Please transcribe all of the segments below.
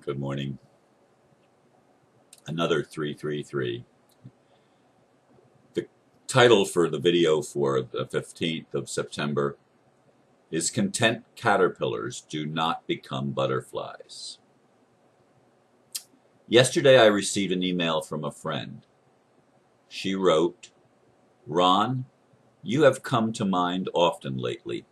Good morning. Another 333. The title for the video for the 15th of September is Content Caterpillars Do Not Become Butterflies. Yesterday I received an email from a friend. She wrote, "Ron, you have come to mind often lately.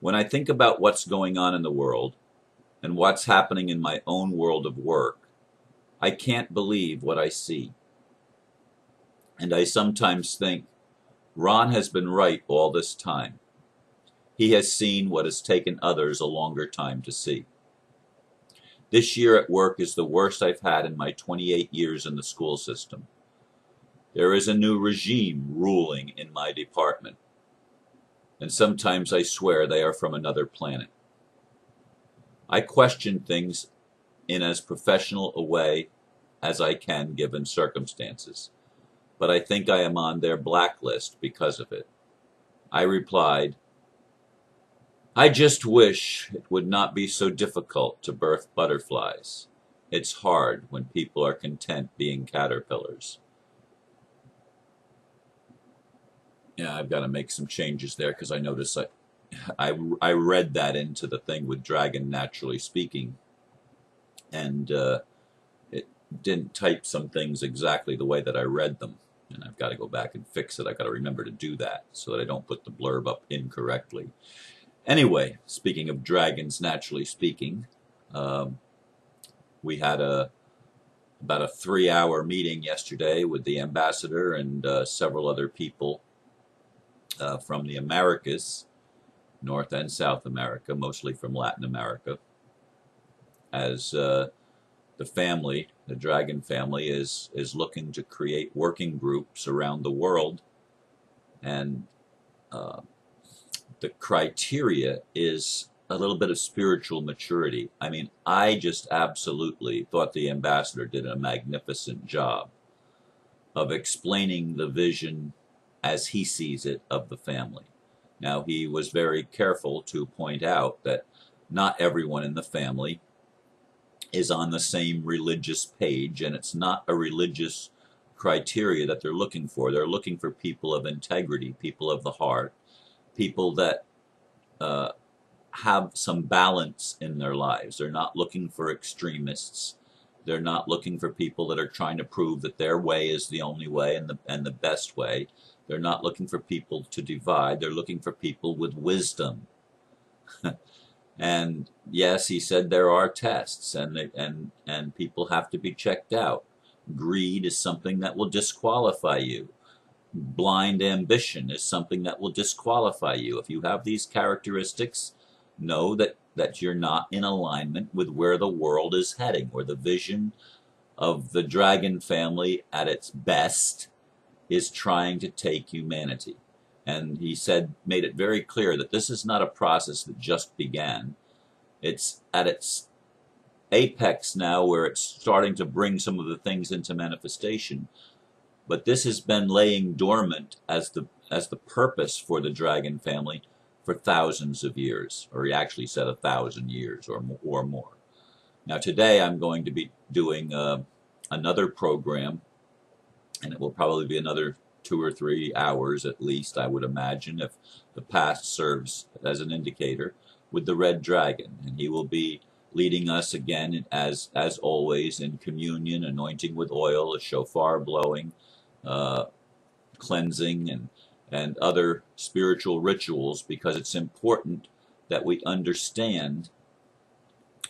When I think about what's going on in the world and what's happening in my own world of work, I can't believe what I see. And I sometimes think, Ron has been right all this time. He has seen what has taken others a longer time to see. This year at work is the worst I've had in my 28 years in the school system. There is a new regime ruling in my department, and sometimes I swear they are from another planet. I question things in as professional a way as I can given circumstances, but I think I am on their blacklist because of it." I replied, "I just wish it would not be so difficult to birth butterflies. It's hard when people are content being caterpillars." Yeah, I've got to make some changes there because I noticed I read that into the thing with Dragon Naturally Speaking, and it didn't type some things exactly the way that I read them, and I've got to go back and fix it. I've got to remember to do that so that I don't put the blurb up incorrectly. Anyway, speaking of Dragons Naturally Speaking, we had about a 3-hour meeting yesterday with the ambassador and several other people from the Americas, North and South America, mostly from Latin America, as the family, the Dragon family, is looking to create working groups around the world, and the criteria is a little bit of spiritual maturity. I mean, I just absolutely thought the ambassador did a magnificent job of explaining the vision as he sees it of the family. Now, he was very careful to point out that not everyone in the family is on the same religious page, and it's not a religious criteria that they're looking for. They're looking for people of integrity, people of the heart, people that have some balance in their lives. They're not looking for extremists. They're not looking for people that are trying to prove that their way is the only way and the best way. They're not looking for people to divide. They're looking for people with wisdom. And yes, he said there are tests, and people have to be checked out. Greed is something that will disqualify you. Blind ambition is something that will disqualify you. If you have these characteristics, know that you're not in alignment with where the world is heading, where the vision of the Dragon family at its best is trying to take humanity. And he made it very clear that this is not a process that just began. It's at its apex now, where it's starting to bring some of the things into manifestation. But this has been laying dormant as the purpose for the Dragon family for thousands of years, or he actually said 1,000 years or more. Now today I'm going to be doing another program, and it will probably be another 2 or 3 hours at least, I would imagine, if the past serves as an indicator, with the Red Dragon. And he will be leading us again, as always, in communion, anointing with oil, a shofar blowing, cleansing, and other spiritual rituals, because it's important that we understand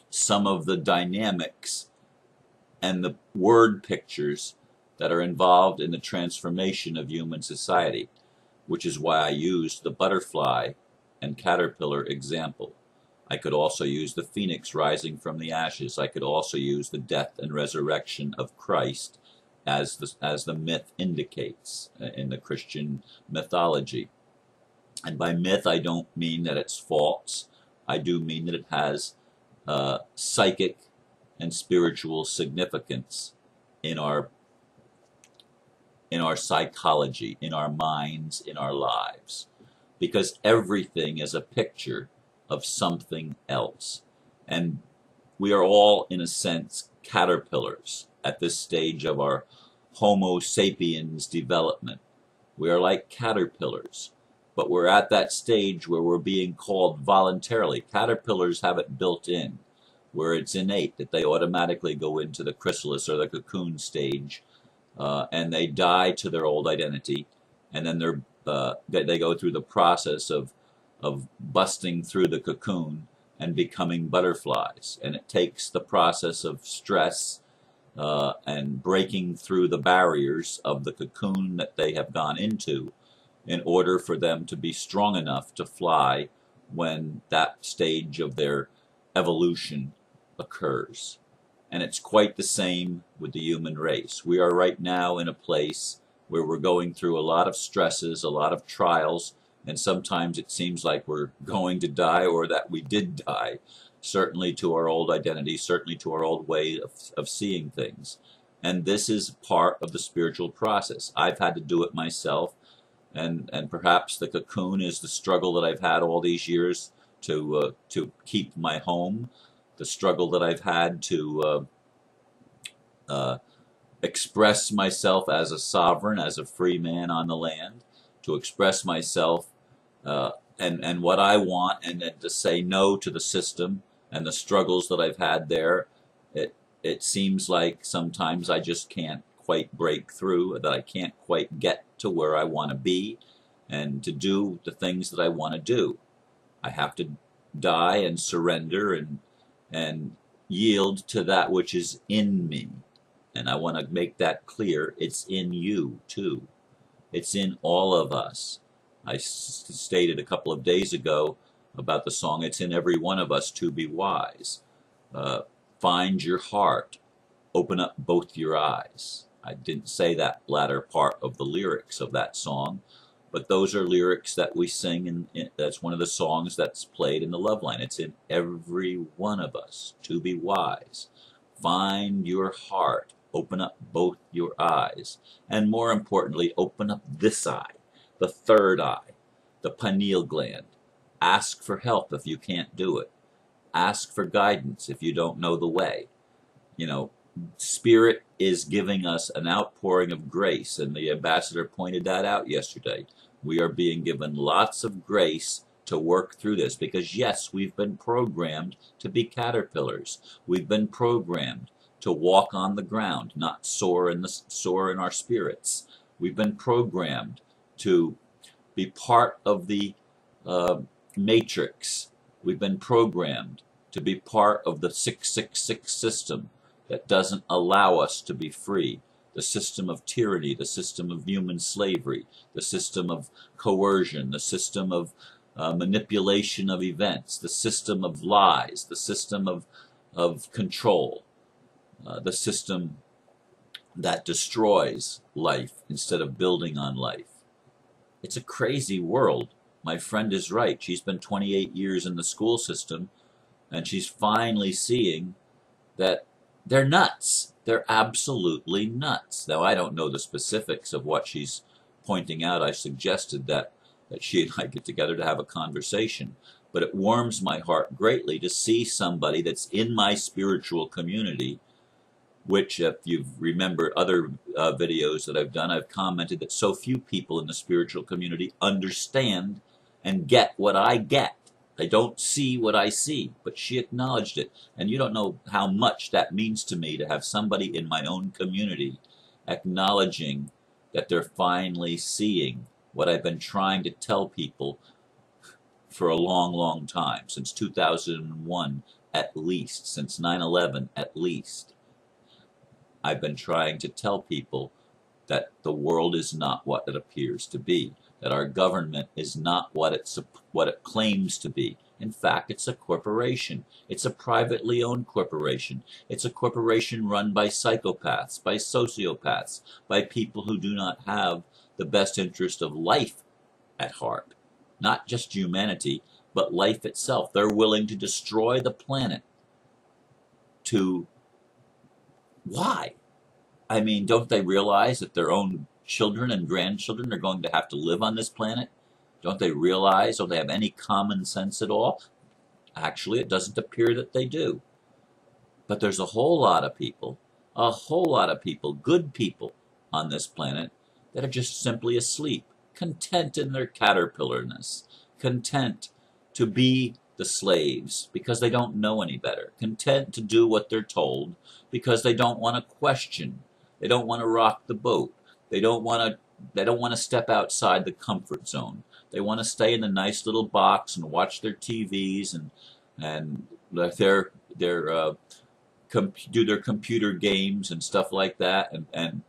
some of the dynamics and the word pictures that are involved in the transformation of human society, which is why I used the butterfly and caterpillar example. I could also use the phoenix rising from the ashes. I could also use the death and resurrection of Christ as the myth indicates in the Christian mythology. And by myth, I don't mean that it's false. I do mean that it has psychic and spiritual significance in our psychology, in our minds, in our lives. Because everything is a picture of something else. And we are all, in a sense, caterpillars at this stage of our Homo sapiens development. We are like caterpillars, but we're at that stage where we're being called voluntarily. Caterpillars have it built in, where it's innate that they automatically go into the chrysalis or the cocoon stage, and they die to their old identity, and then they go through the process of busting through the cocoon and becoming butterflies. And it takes the process of stress and breaking through the barriers of the cocoon that they have gone into in order for them to be strong enough to fly when that stage of their evolution occurs. And it's quite the same with the human race. We are right now in a place where we're going through a lot of stresses, a lot of trials, and sometimes it seems like we're going to die or that we did die, certainly to our old identity, certainly to our old way of seeing things. And this is part of the spiritual process. I've had to do it myself, and perhaps the cocoon is the struggle that I've had all these years to keep my home, the struggle that I've had to express myself as a sovereign, as a free man on the land, to express myself and what I want, and then to say no to the system and the struggles that I've had there. It seems like sometimes I just can't quite break through, that I can't quite get to where I want to be and to do the things that I want to do. I have to die and surrender and yield to that which is in me. And I want to make that clear. It's in you too. It's in all of us. I stated a couple of days ago about the song, it's in every one of us to be wise. Find your heart. Open up both your eyes. I didn't say that latter part of the lyrics of that song, but those are lyrics that we sing, and that's one of the songs that's played in the Love Line. It's in every one of us to be wise. Find your heart. Open up both your eyes. And more importantly, open up this eye, the third eye, the pineal gland. Ask for help if you can't do it. Ask for guidance if you don't know the way. You know, Spirit is giving us an outpouring of grace, and the ambassador pointed that out yesterday. We are being given lots of grace to work through this because, yes, we've been programmed to be caterpillars. We've been programmed to walk on the ground, not soar in our spirits. We've been programmed to be part of the matrix. We've been programmed to be part of the 666 system that doesn't allow us to be free. The system of tyranny, the system of human slavery, the system of coercion, the system of manipulation of events, the system of lies, the system of control, the system that destroys life instead of building on life. It's a crazy world. My friend is right. She's been 28 years in the school system, and she's finally seeing that they're nuts. They're absolutely nuts. Now, I don't know the specifics of what she's pointing out. I suggested that she and I get together to have a conversation. But it warms my heart greatly to see somebody that's in my spiritual community, which, if you've remembered other videos that I've done, I've commented that so few people in the spiritual community understand and get what I get. They don't see what I see, but she acknowledged it. And you don't know how much that means to me to have somebody in my own community acknowledging that they're finally seeing what I've been trying to tell people for a long, long time, since 2001 at least, since 9/11 at least. I've been trying to tell people that the world is not what it appears to be, that our government is not what it claims to be. In fact, it's a corporation. It's a privately owned corporation. It's a corporation run by psychopaths, by sociopaths, by people who do not have the best interest of life at heart. Not just humanity, but life itself. They're willing to destroy the planet to... Why? I mean, don't they realize that their own children and grandchildren are going to have to live on this planet? Don't they realize? Don't they have any common sense at all? Actually, it doesn't appear that they do. But there's a whole lot of people, good people on this planet that are just simply asleep, content in their caterpillarness, content to be the slaves because they don't know any better, content to do what they're told because they don't want to question, they don't want to rock the boat, they don't want to step outside the comfort zone. They want to stay in the nice little box and watch their TVs and their do their computer games and stuff like that, and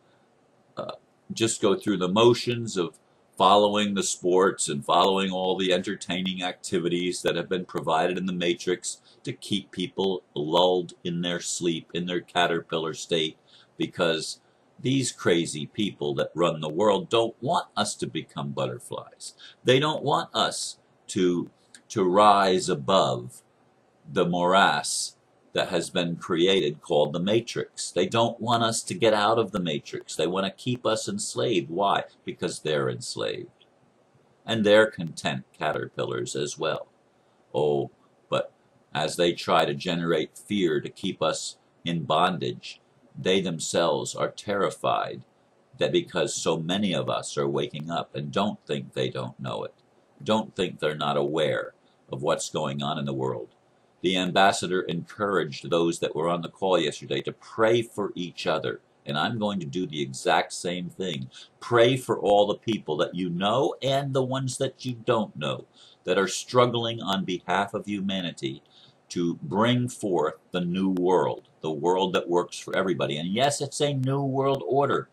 just go through the motions of following the sports and following all the entertaining activities that have been provided in the Matrix to keep people lulled in their sleep, in their caterpillar state, because these crazy people that run the world don't want us to become butterflies. They don't want us to rise above the morass that has been created called the Matrix. They don't want us to get out of the Matrix. They want to keep us enslaved. Why? Because they're enslaved. And they're content caterpillars as well. Oh, but as they try to generate fear to keep us in bondage, they themselves are terrified that because so many of us are waking up and don't think they don't know it, don't think they're not aware of what's going on in the world. The ambassador encouraged those that were on the call yesterday to pray for each other. And I'm going to do the exact same thing. Pray for all the people that you know and the ones that you don't know that are struggling on behalf of humanity to bring forth the new world, the world that works for everybody. And yes, it's a new world order.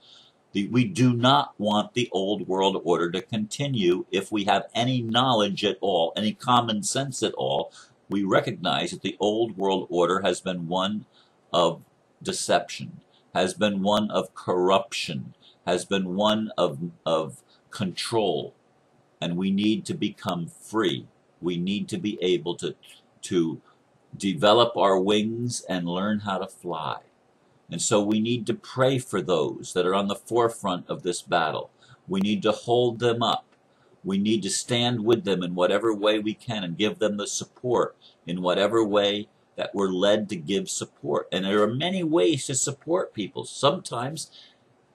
We do not want the old world order to continue. If we have any knowledge at all, any common sense at all, we recognize that the old world order has been one of deception, has been one of corruption, has been one of control. And we need to become free. We need to be able to develop our wings and learn how to fly. And so we need to pray for those that are on the forefront of this battle. We need to hold them up. We need to stand with them in whatever way we can and give them the support in whatever way that we're led to give support. And there are many ways to support people. Sometimes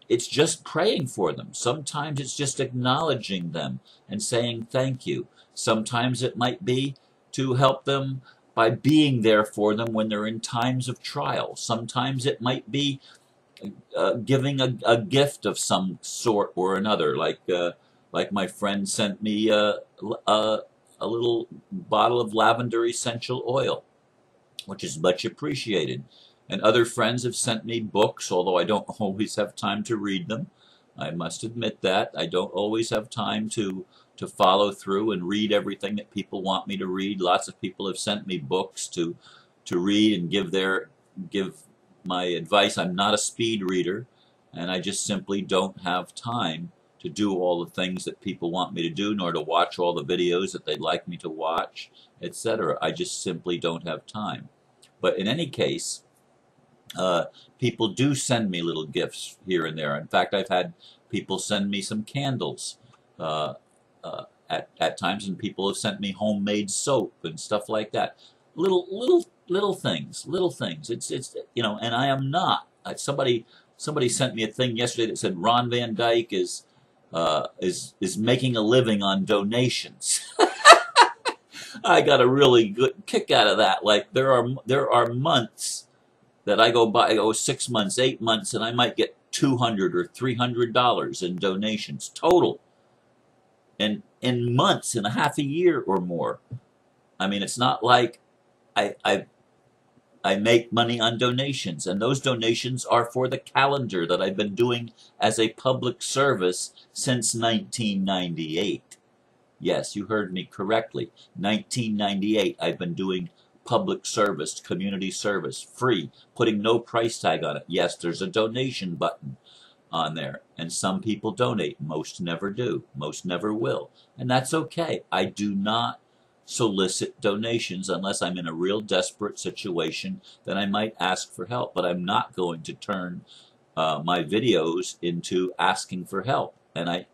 it's just praying for them. Sometimes it's just acknowledging them and saying thank you. Sometimes it might be to help them by being there for them when they're in times of trial. Sometimes it might be giving a gift of some sort or another, like my friend sent me a little bottle of lavender essential oil, which is much appreciated. And other friends have sent me books, although I don't always have time to read them. I must admit that. I don't always have time to follow through and read everything that people want me to read. Lots of people have sent me books to read and give my advice. I'm not a speed reader, and I just simply don't have time to do all the things that people want me to do, nor to watch all the videos that they'd like me to watch, etc. I just simply don't have time. But in any case, people do send me little gifts here and there. In fact, I've had people send me some candles at times, and people have sent me homemade soap and stuff like that. Little things. It's and I am not. Somebody sent me a thing yesterday that said Ron Van Dyke is making a living on donations. I got a really good kick out of that. Like there are months that I go 6 months, 8 months, and I might get $200 or $300 in donations total. And in months, in a half a year or more. I mean, it's not like I make money on donations, and those donations are for the calendar that I've been doing as a public service since 1998. Yes, you heard me correctly. 1998, I've been doing public service, community service, free, putting no price tag on it. Yes, there's a donation button on there, and some people donate. Most never do. Most never will. And that's okay. I do not solicit donations unless I'm in a real desperate situation. Then I might ask for help, but I'm not going to turn my videos into asking for help. And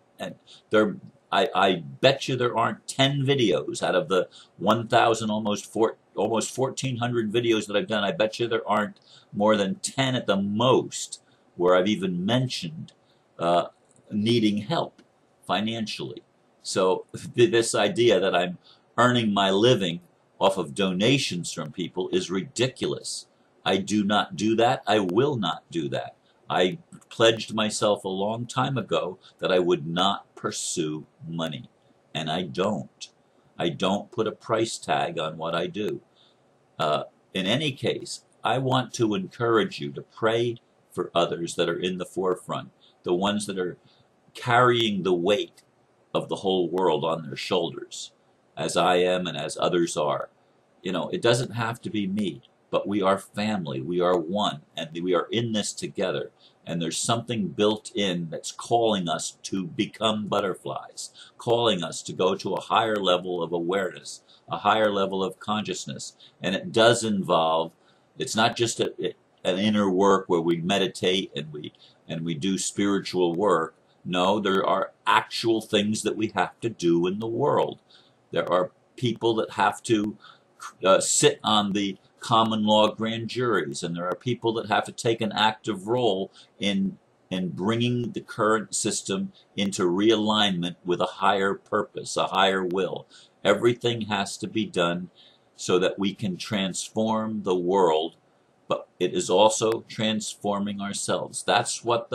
I bet you there aren't 10 videos out of the 1,000, almost 1,400 videos that I've done. I bet you there aren't more than 10 at the most where I've even mentioned uh, needing help financially. So this idea that I'm earning my living off of donations from people is ridiculous. I do not do that. I will not do that. I pledged myself a long time ago that I would not pursue money, and I don't. I don't put a price tag on what I do. Uh, in any case, I want to encourage you to pray for others that are in the forefront, the ones that are carrying the weight of the whole world on their shoulders, as I am and as others are. You know, it doesn't have to be me, but we are family, we are one, and we are in this together. And there's something built in that's calling us to become butterflies, calling us to go to a higher level of awareness, a higher level of consciousness. And it does involve, it's not just an inner work where we meditate and we do spiritual work. No, there are actual things that we have to do in the world. There are people that have to sit on the common law grand juries, and there are people that have to take an active role in bringing the current system into realignment with a higher purpose, a higher will. Everything has to be done so that we can transform the world, but it is also transforming ourselves. That's what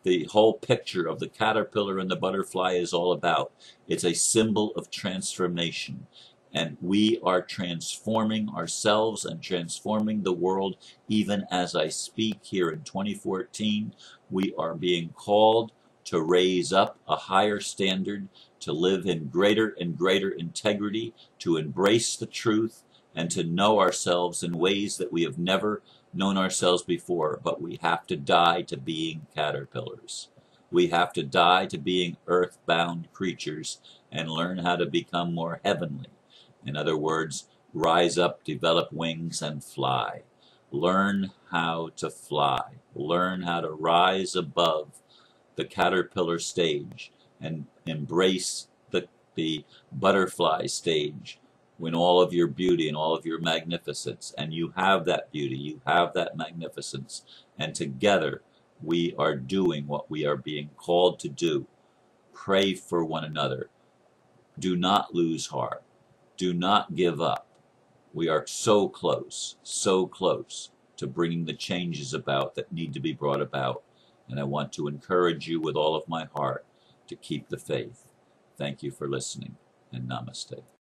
the whole picture of the caterpillar and the butterfly is all about. It's a symbol of transformation. And we are transforming ourselves and transforming the world even as I speak here in 2014. We are being called to raise up a higher standard, to live in greater and greater integrity, to embrace the truth, and to know ourselves in ways that we have never known ourselves before. But we have to die to being caterpillars. We have to die to being earthbound creatures and learn how to become more heavenly. In other words, rise up, develop wings, and fly. Learn how to fly. Learn how to rise above the caterpillar stage and embrace the butterfly stage in all of your beauty and all of your magnificence. And you have that beauty, you have that magnificence. And together we are doing what we are being called to do. Pray for one another. Do not lose heart. Do not give up. We are so close to bringing the changes about that need to be brought about. And I want to encourage you with all of my heart to keep the faith. Thank you for listening, and namaste.